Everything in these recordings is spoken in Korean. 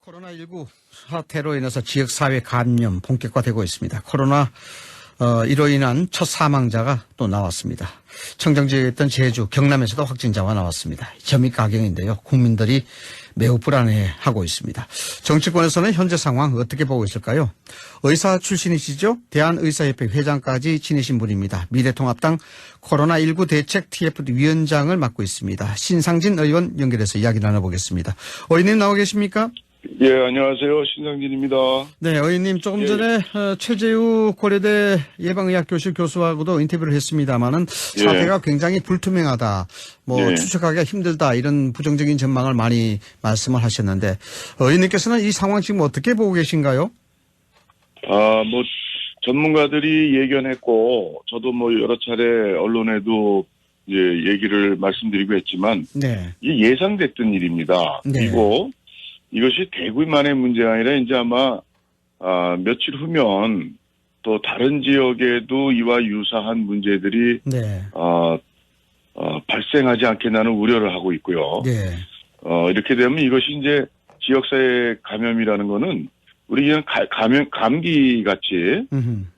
코로나19 사태로 인해서 지역사회 감염 본격화되고 있습니다. 이로 인한 첫 사망자가 또 나왔습니다. 청정지역에 있던 제주, 경남에서도 확진자가 나왔습니다. 점이 가경인데요. 국민들이 매우 불안해하고 있습니다. 정치권에서는 현재 상황 어떻게 보고 있을까요? 의사 출신이시죠? 대한의사협회 회장까지 지내신 분입니다. 미래통합당 코로나19 대책 TFD 위원장을 맡고 있습니다. 신상진 의원 연결해서 이야기 나눠보겠습니다. 의원님 나와 계십니까? 예, 안녕하세요. 신상진입니다. 네, 의원님 조금 전에 최재우 고려대 예방의학교실 교수하고도 인터뷰를 했습니다마는 사태가 굉장히 불투명하다, 추측하기가 힘들다 이런 부정적인 전망을 많이 말씀을 하셨는데 의원님께서는 이 상황 지금 어떻게 보고 계신가요? 전문가들이 예견했고 저도 여러 차례 언론에도 얘기를 말씀드리고 했지만 이 예상됐던 일입니다. 네. 그리고 이것이 대구만의 문제가 아니라 이제 아마 며칠 후면 또 다른 지역에도 이와 유사한 문제들이 발생하지 않겠나는 우려를 하고 있고요. 이렇게 되면 이것이 이제 지역사회 감염이라는 거는 우리 그냥 감기 같이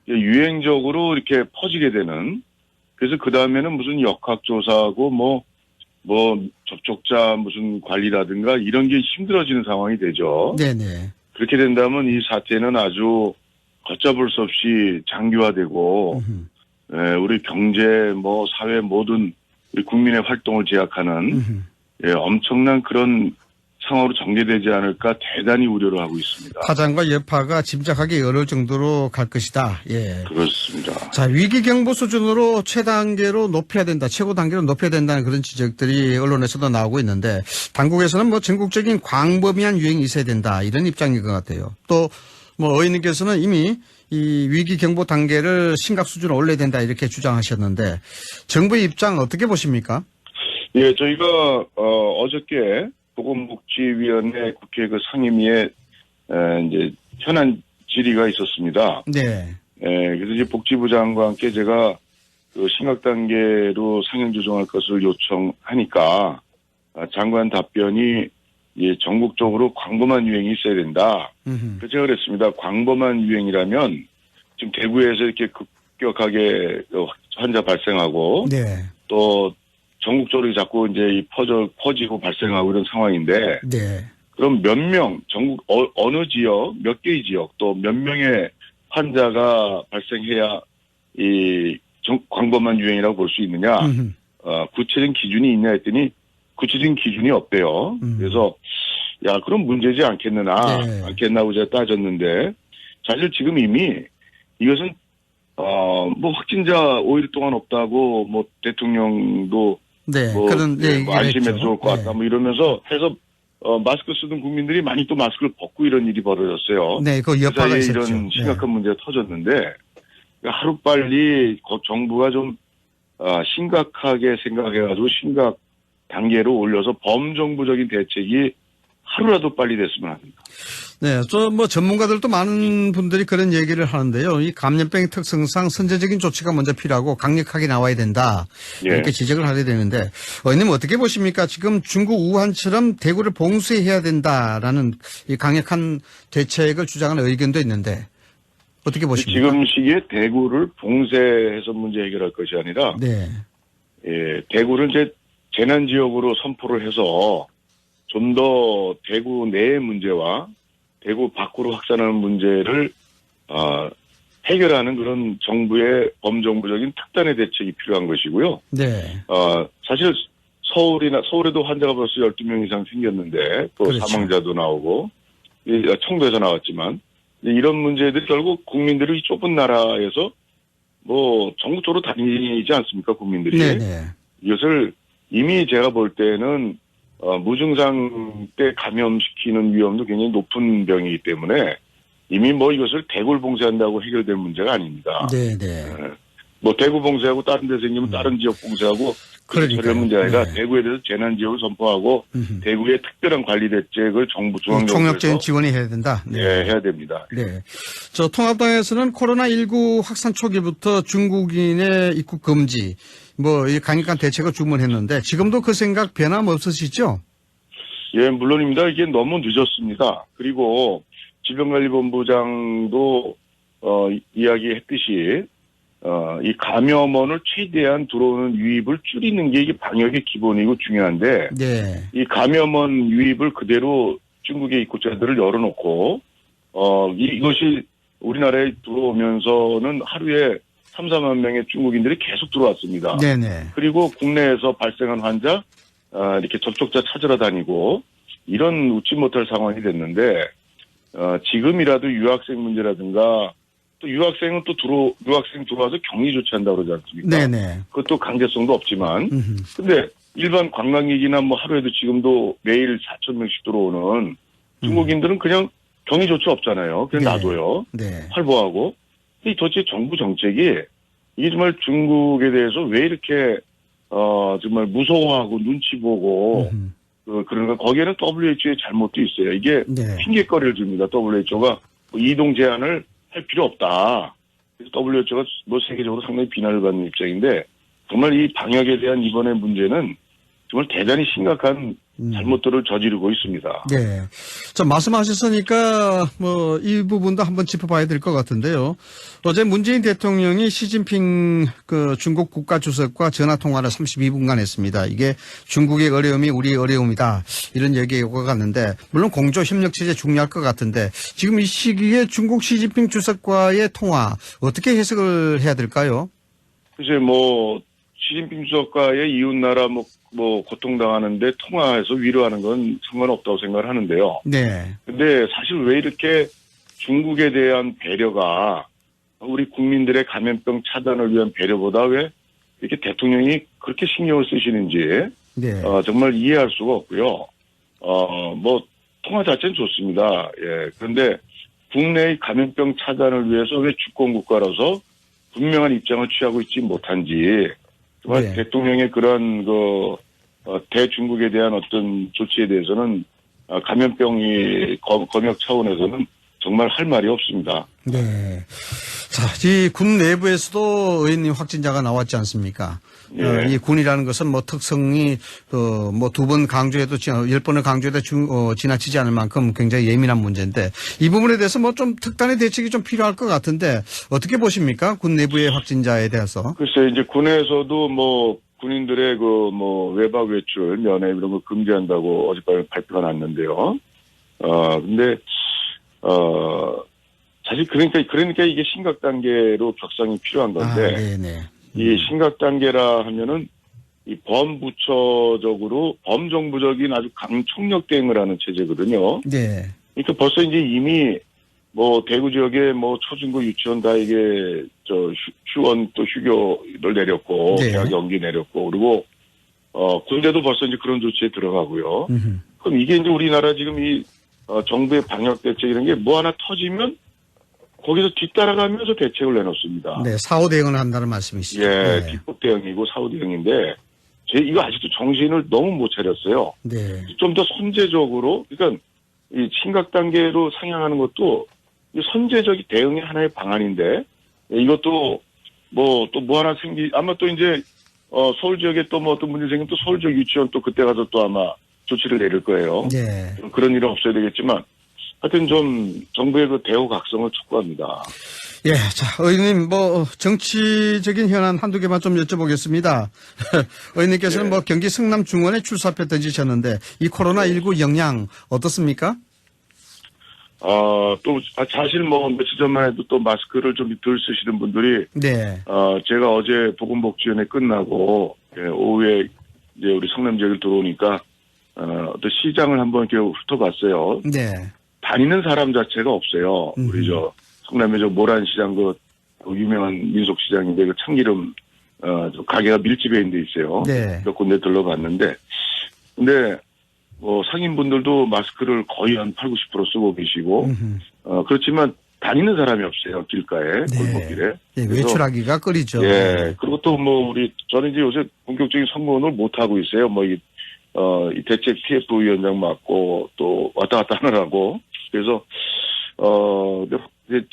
유행적으로 이렇게 퍼지게 되는, 그래서 그 다음에는 무슨 역학조사하고 접촉자 무슨 관리라든가 이런 게 힘들어지는 상황이 되죠. 네네. 그렇게 된다면 이 사태는 아주 걷잡을 수 없이 장기화되고, 우리 경제, 사회 모든 우리 국민의 활동을 제약하는 엄청난 그런 상황으로 전개되지 않을까 대단히 우려를 하고 있습니다. 파장과 여파가 짐작하기 어려울 정도로 갈 것이다. 예. 그렇습니다. 자, 위기경보 수준으로 최단계로 높여야 된다, 최고 단계로 높여야 된다는 그런 지적들이 언론에서도 나오고 있는데 당국에서는 전국적인 광범위한 유행이 있어야 된다 이런 입장인 것 같아요. 또 의원님께서는 이미 이 위기경보 단계를 심각 수준으로 올려야 된다 이렇게 주장하셨는데 정부의 입장 어떻게 보십니까? 예, 저희가 어저께 보건복지위원회 국회 상임위에 이제 현안 질의가 있었습니다. 네. 그래서 이제 복지부 장관과 함께 제가 그 심각 단계로 상향 조정할 것을 요청하니까 장관 답변이 전국적으로 광범한 유행이 있어야 된다. 그래서 제가 그랬습니다. 광범한 유행이라면 지금 대구에서 이렇게 급격하게 환자 발생하고 또 전국적으로 자꾸 이제 퍼지고 발생하고 이런 상황인데, 그럼 몇 명, 전국 어느 지역, 몇 개의 지역, 또 몇 명의 환자가 발생해야 이 광범한 유행이라고 볼 수 있느냐? 구체적인 기준이 있냐 했더니 구체적인 기준이 없대요. 그래서 그럼 문제지 않겠나고 제가 따졌는데, 사실 지금 이미 이것은 확진자 5일 동안 없다고 대통령도 그런 안심해도 좋을 것 같다 이러면서 해서 마스크 쓰던 국민들이 많이 또 마스크를 벗고 이런 일이 벌어졌어요. 네, 그 여파가 있었죠. 이런 심각한 문제가 터졌는데 하루빨리 정부가 좀 심각하게 생각해가지고 심각 단계로 올려서 범정부적인 대책이 하루라도 빨리 됐으면 합니다. 네, 전문가들도 많은 분들이 그런 얘기를 하는데요. 이 감염병의 특성상 선제적인 조치가 먼저 필요하고 강력하게 나와야 된다. 이렇게 지적을 하게 되는데, 의원님 어떻게 보십니까? 지금 중국 우한처럼 대구를 봉쇄해야 된다라는 이 강력한 대책을 주장하는 의견도 있는데, 어떻게 보십니까? 지금 시기에 대구를 봉쇄해서 문제 해결할 것이 아니라, 대구를 이제 재난지역으로 선포를 해서 좀 더 대구 내의 문제와 대구 밖으로 확산하는 문제를 해결하는 그런 정부의 범정부적인 특단의 대책이 필요한 것이고요. 사실 서울에도 환자가 벌써 12명 이상 생겼는데 또 사망자도 나오고 청도에서 나왔지만 이런 문제들이 결국 국민들이 이 좁은 나라에서 전국적으로 다니지 않습니까, 국민들이. 이것을 이미 제가 볼 때는 무증상 때 감염시키는 위험도 굉장히 높은 병이기 때문에 이미 이것을 대구를 봉쇄한다고 해결될 문제가 아닙니다. 대구 봉쇄하고 다른 데 생기면 다른 지역 봉쇄하고 그런 문제가 아니라 대구에 대해서 재난지역을 선포하고 대구의 특별한 관리 대책을 중앙정부에서 총력적인 지원이 해야 된다. 해야 됩니다. 통합당에서는 코로나19 확산 초기부터 중국인의 입국 금지, 이 강력한 대책을 주문했는데 지금도 그 생각 변함 없으시죠? 예, 물론입니다. 이게 너무 늦었습니다. 그리고 질병관리본부장도 이야기했듯이 이 감염원을 최대한 들어오는 유입을 줄이는 게 이게 방역의 기본이고 중요한데 네. 이 감염원 유입을 그대로 중국의 입국자들을 열어놓고 이것이 우리나라에 들어오면서는 하루에 3, 4만 명의 중국인들이 계속 들어왔습니다. 네네. 그리고 국내에서 발생한 환자 이렇게 접촉자 찾으러 다니고 이런 웃지 못할 상황이 됐는데 지금이라도 유학생 문제라든가 또 유학생은 유학생 들어와서 격리 조치한다고 그러지 않습니까? 네네. 그것도 강제성도 없지만 근데 일반 관광객이나 뭐 하루에도 지금도 매일 4천 명씩 들어오는 중국인들은 그냥 격리 조치 없잖아요. 그냥 네. 놔둬요. 네. 활보하고. 이 도대체 정부 정책이 이게 정말 중국에 대해서 왜 이렇게 정말 무서워하고 눈치 보고 그러니까 거기에는 WHO의 잘못도 있어요. 이게 네. 핑계거리를 줍니다. WHO가 이동 제한을 할 필요 없다. 그래서 WHO가 뭐 세계적으로 상당히 비난을 받는 입장인데 정말 이 방역에 대한 이번의 문제는 정말 대단히 심각한 잘못들을 저지르고 있습니다. 네. 자, 말씀하셨으니까, 이 부분도 한번 짚어봐야 될 것 같은데요. 어제 문재인 대통령이 시진핑 중국 국가주석과 전화통화를 32분간 했습니다. 이게 중국의 어려움이 우리의 어려움이다. 이런 얘기가 오갔는데, 물론 공조협력체제 중요할 것 같은데, 지금 이 시기에 중국 시진핑 주석과의 통화, 어떻게 해석을 해야 될까요? 글쎄, 시진핑 주석과의 이웃나라 고통당하는데 통화해서 위로하는 건 상관없다고 생각을 하는데요. 네. 근데 사실 왜 이렇게 중국에 대한 배려가 우리 국민들의 감염병 차단을 위한 배려보다 왜 이렇게 대통령이 그렇게 신경을 쓰시는지 네. 정말 이해할 수가 없고요. 통화 자체는 좋습니다. 예. 그런데 국내의 감염병 차단을 위해서 왜 주권국가로서 분명한 입장을 취하고 있지 못한지 정말 네. 대통령의 그런 대중국에 대한 어떤 조치에 대해서는 감염병이 검역 차원에서는 정말 할 말이 없습니다. 네. 자, 이 군 내부에서도 의원님 확진자가 나왔지 않습니까? 예. 이 군이라는 것은 특성이, 2번 강조해도, 10번을 강조해도 지나치지 않을 만큼 굉장히 예민한 문제인데, 이 부분에 대해서 좀 특단의 대책이 좀 필요할 것 같은데, 어떻게 보십니까? 군 내부의 확진자에 대해서. 글쎄, 이제 군에서도 군인들의 외박 외출, 면회 이런 거 금지한다고 어젯밤에 발표가 났는데요. 근데, 사실 그러니까 이게 심각 단계로 격상이 필요한 건데, 네네. 이 심각 단계라 하면은 이 범정부적인 아주 강총력 대응을 하는 체제거든요. 네. 그러니까 벌써 이제 이미 대구 지역에 초중고 유치원 다 이게 휴원 또 휴교를 내렸고 네. 대학 연기 내렸고 그리고 군대도 벌써 이제 그런 조치에 들어가고요. 그럼 이게 이제 우리나라 지금 이 정부의 방역 대책 이런 게 하나 터지면 거기서 뒤따라가면서 대책을 내놓습니다. 네, 사후 대응을 한다는 말씀이시죠. 예, 네. 기폭 대응이고 사후 대응인데 이거 아직도 정신을 너무 못 차렸어요. 네. 좀 더 선제적으로 그러니까 이 심각 단계로 상향하는 것도 이 선제적인 대응의 하나의 방안인데 이것도 하나 아마 또 이제 서울 지역에 또 어떤 문제 생기면 또 서울 지역 유치원 또 그때 가서 또 아마 조치를 내릴 거예요. 네. 그런 일은 없어야 되겠지만 하여튼 좀 정부의 대우 각성을 촉구합니다. 예, 자, 의원님, 정치적인 현안 한두 개만 좀 여쭤보겠습니다. 의원님께서는 네. 경기 성남 중원에 출사표 던지셨는데, 이 코로나19 영향 어떻습니까? 사실 며칠 전만 해도 또 마스크를 좀 덜 쓰시는 분들이, 네. 제가 어제 보건복지위원회 끝나고, 오후에 이제 우리 성남 지역을 들어오니까, 또 시장을 한번 이렇게 훑어봤어요. 네. 다니는 사람 자체가 없어요. 우리 성남의 모란시장 유명한 민속시장인데 참기름 가게가 밀집해 있는 데 있어요. 네. 몇 군데 들러봤는데 근데 상인분들도 마스크를 거의 한 8, 90% 쓰고 계시고 그렇지만 다니는 사람이 없어요. 길가에 네. 골목길에. 네, 외출하기가 꺼리죠. 예. 그리고 또 저는 이제 요새 본격적인 선거를 못 하고 있어요. 이 대책 TF 위원장 맡고 또 왔다 갔다 하느라고. 그래서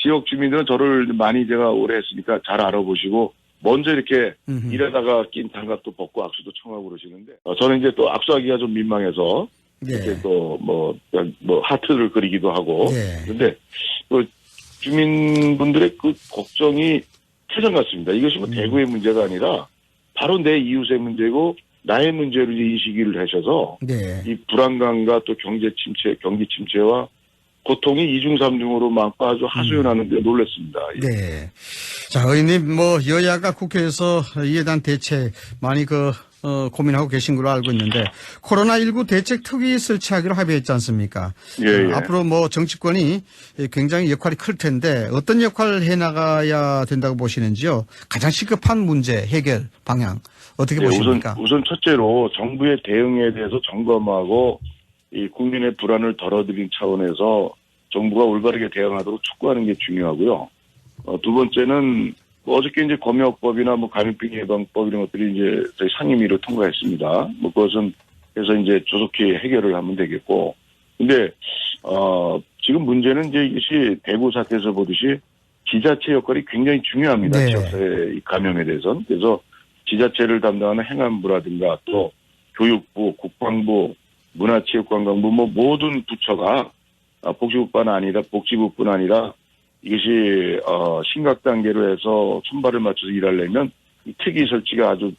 지역 주민들은 저를 많이 제가 오래 했으니까 잘 알아보시고 먼저 이렇게 일하다가 낀 장갑도 벗고 악수도 청하고 그러시는데 저는 이제 또 악수하기가 좀 민망해서 네. 이렇게 또 뭐 하트를 그리기도 하고. 네. 그런데 그 주민분들의 그 걱정이 태산 같습니다. 이것이 뭐 대구의 문제가 아니라 바로 내 이웃의 문제고 나의 문제로 이제 인식을 하셔서 네. 이 불안감과 또 경제 침체, 경기 침체와 고통이 이중삼중으로 많고 아주 하소연하는데 놀랐습니다. 네. 자, 의원님, 여야가 국회에서 이에 대한 대책 많이 고민하고 계신 걸로 알고 있는데, 코로나19 대책 특위 설치하기로 합의했지 않습니까? 예. 앞으로 정치권이 굉장히 역할이 클 텐데, 어떤 역할을 해 나가야 된다고 보시는지요? 가장 시급한 문제 해결 방향, 어떻게 보십니까? 우선 첫째로 정부의 대응에 대해서 점검하고 이 국민의 불안을 덜어드린 차원에서 정부가 올바르게 대응하도록 촉구하는 게 중요하고요. 두 번째는 어저께 이제 검역법이나 감염병 예방법 이런 것들이 이제 저희 상임위로 통과했습니다. 그것은 그래서 이제 조속히 해결을 하면 되겠고. 근데 지금 문제는 이제 이것이 대구 사태에서 보듯이 지자체 역할이 굉장히 중요합니다. 네. 지역사회 감염에 대해서는. 그래서 지자체를 담당하는 행안부라든가 또 교육부, 국방부, 문화체육관광부 모든 부처가 복지부뿐 아니라 이것이 심각 단계로 해서 손발을 맞춰서 일하려면 이 특위 설치가 아주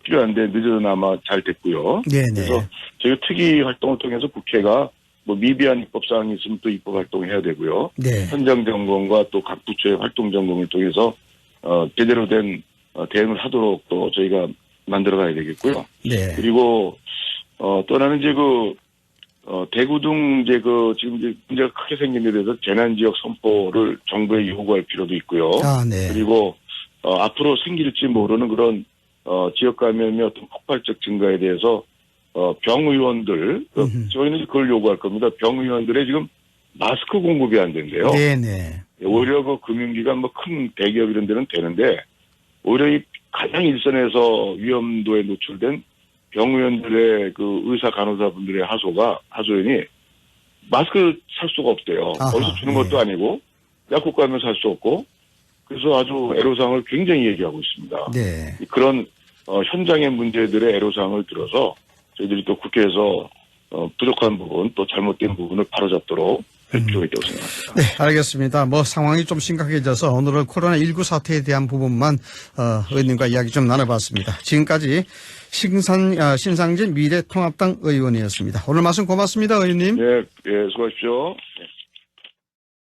필요한데 늦어나마 잘 됐고요. 네네. 그래서 저희 특위 활동을 통해서 국회가 미비한 입법 사항이 있으면 또 입법 활동을 해야 되고요. 네. 현장 점검과 또 각 부처의 활동 점검을 통해서 제대로 된 대응을 하도록 또 저희가 만들어가야 되겠고요. 네. 그리고 또 하나는 이제 대구 등 지금 이제 문제가 크게 생긴 데 대해서 재난지역 선포를 정부에 요구할 필요도 있고요. 네. 그리고 앞으로 생길지 모르는 그런 지역 감염의 어떤 폭발적 증가에 대해서 병의원들 저희는 그걸 요구할 겁니다. 병의원들의 지금 마스크 공급이 안 된대요. 네네. 오히려 금융기관 큰 대기업 이런 데는 되는데 오히려 이 가장 일선에서 위험도에 노출된 병의원들의 의사 간호사분들의 하소연이 마스크 살 수가 없대요. 아하, 어디서 주는 것도 아니고 약국 가면 살 수 없고 그래서 아주 애로사항을 굉장히 얘기하고 있습니다. 네. 그런 현장의 문제들의 애로사항을 들어서 저희들이 또 국회에서 부족한 부분 또 잘못된 부분을 바로잡도록 할 필요가 있다고 생각합니다. 네, 알겠습니다. 상황이 좀 심각해져서 오늘은 코로나19 사태에 대한 부분만 의원님과 이야기 좀 나눠봤습니다. 지금까지 신상진 미래통합당 의원이었습니다. 오늘 말씀 고맙습니다, 의원님. 네, 수고하십시오. 네.